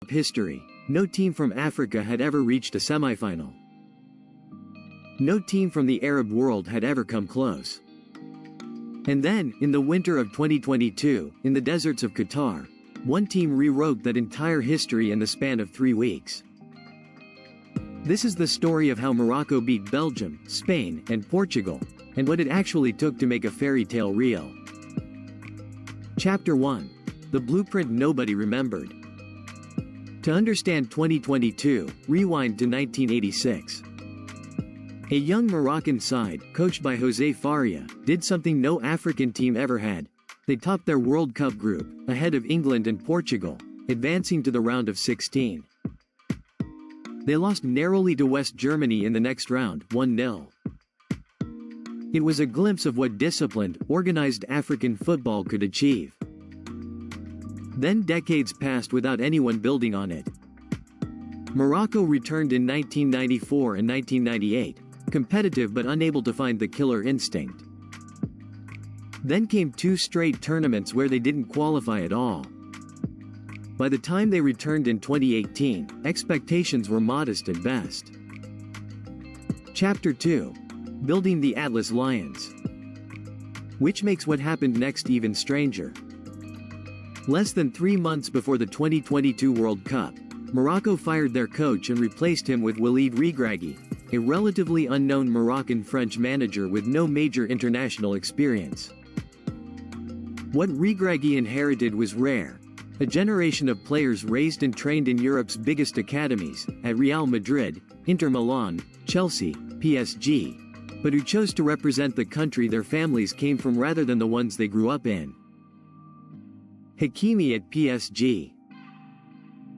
history, no team from Africa had ever reached a semifinal. No team from the Arab world had ever come close. And then, in the winter of 2022, in the deserts of Qatar, one team rewrote that entire history in the span of 3 weeks. This is the story of how Morocco beat Belgium, Spain, and Portugal, and what it actually took to make a fairy tale real. Chapter 1. The blueprint nobody remembered. To understand 2022, rewind to 1986. A young Moroccan side, coached by José Faria, did something no African team ever had. They topped their World Cup group, ahead of England and Portugal, advancing to the round of 16. They lost narrowly to West Germany in the next round, 1-0. It was a glimpse of what disciplined, organized African football could achieve. Then decades passed without anyone building on it. Morocco returned in 1994 and 1998, competitive but unable to find the killer instinct. Then came 2 straight tournaments where they didn't qualify at all. By the time they returned in 2018, expectations were modest at best. Chapter 2. Building the Atlas Lions. Which makes what happened next even stranger. Less than 3 months before the 2022 World Cup, Morocco fired their coach and replaced him with Walid Regragui, a relatively unknown Moroccan-French manager with no major international experience. What Regragui inherited was rare, a generation of players raised and trained in Europe's biggest academies, at Real Madrid, Inter Milan, Chelsea, PSG, but who chose to represent the country their families came from rather than the ones they grew up in. Hakimi at PSG.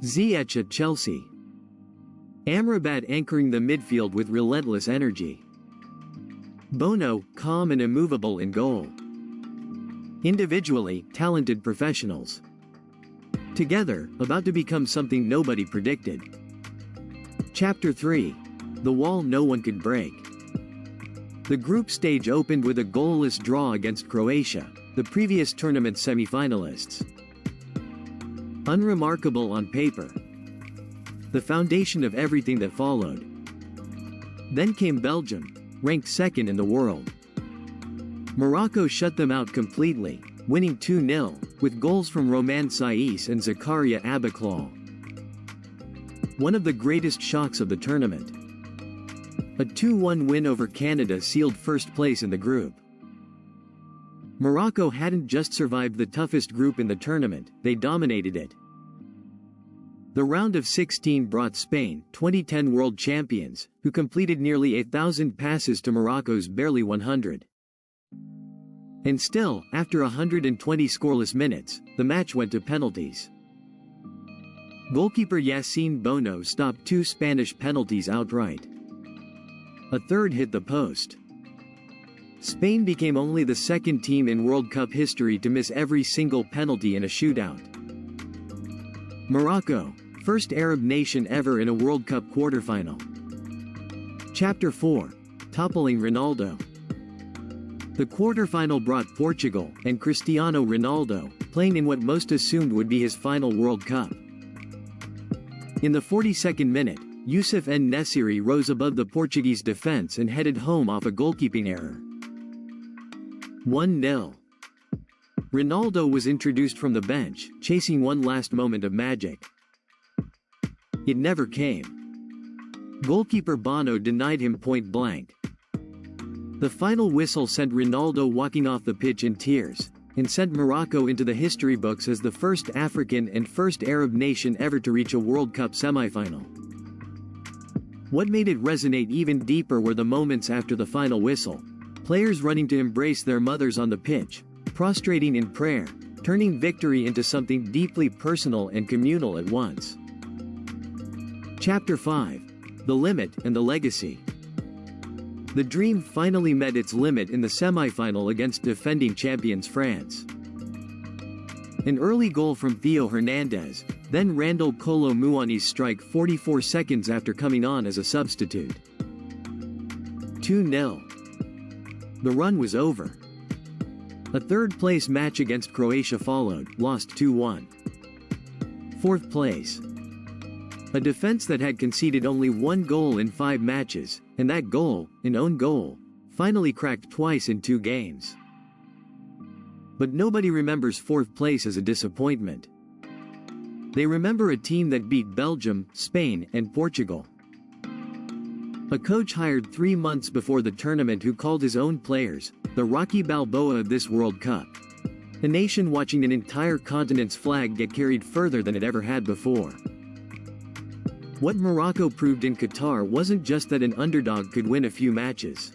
Ziyech at Chelsea. Amrabat anchoring the midfield with relentless energy. Bono, calm and immovable in goal. Individually, talented professionals. Together, about to become something nobody predicted. Chapter 3. The wall no one could break. The group stage opened with a goalless draw against Croatia, the previous tournament semi-finalists. Unremarkable on paper. The foundation of everything that followed. Then came Belgium, ranked second in the world. Morocco shut them out completely, winning 2-0, with goals from Romain Saiss and Zakaria Abaklal. One of the greatest shocks of the tournament. A 2-1 win over Canada sealed first place in the group. Morocco hadn't just survived the toughest group in the tournament, they dominated it. The round of 16 brought Spain, 2010 world champions, who completed nearly 1,000 passes to Morocco's barely 100. And still, after 120 scoreless minutes, the match went to penalties. Goalkeeper Yassine Bounou stopped 2 Spanish penalties outright. A third hit the post. Spain became only the second team in World Cup history to miss every single penalty in a shootout. Morocco, first Arab nation ever in a World Cup quarterfinal. Chapter 4. Toppling Ronaldo. The quarterfinal brought Portugal and Cristiano Ronaldo, playing in what most assumed would be his final World Cup. In the 42nd minute, Youssef En-Nesyri rose above the Portuguese defense and headed home off a goalkeeping error. 1-0. Ronaldo was introduced from the bench, chasing one last moment of magic. It never came. Goalkeeper Bono denied him point blank. The final whistle sent Ronaldo walking off the pitch in tears, and sent Morocco into the history books as the first African and first Arab nation ever to reach a World Cup semifinal. What made it resonate even deeper were the moments after the final whistle. Players running to embrace their mothers on the pitch, prostrating in prayer, turning victory into something deeply personal and communal at once. Chapter 5. The Limit and the Legacy. The dream finally met its limit in the semi-final against defending champions France. An early goal from Theo Hernandez, then Randall Kolo Muani's strike 44 seconds after coming on as a substitute. 2-0. The run was over. A third-place match against Croatia followed, lost 2-1. Fourth place. A defense that had conceded only 1 goal in 5 matches, and that goal, an own goal, finally cracked twice in 2 games. But nobody remembers 4th place as a disappointment. They remember a team that beat Belgium, Spain, and Portugal. A coach hired 3 months before the tournament who called his own players the Rocky Balboa of this World Cup. A nation watching an entire continent's flag get carried further than it ever had before. What Morocco proved in Qatar wasn't just that an underdog could win a few matches.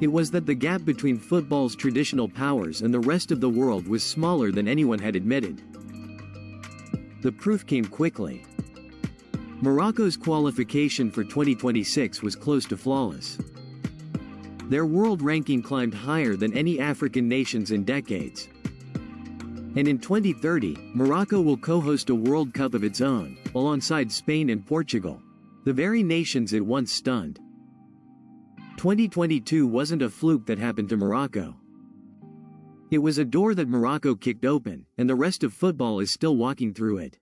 It was that the gap between football's traditional powers and the rest of the world was smaller than anyone had admitted. The proof came quickly. Morocco's qualification for 2026 was close to flawless. Their world ranking climbed higher than any African nations in decades. And in 2030, Morocco will co-host a World Cup of its own, alongside Spain and Portugal, the very nations it once stunned. 2022 wasn't a fluke that happened to Morocco. It was a door that Morocco kicked open, and the rest of football is still walking through it.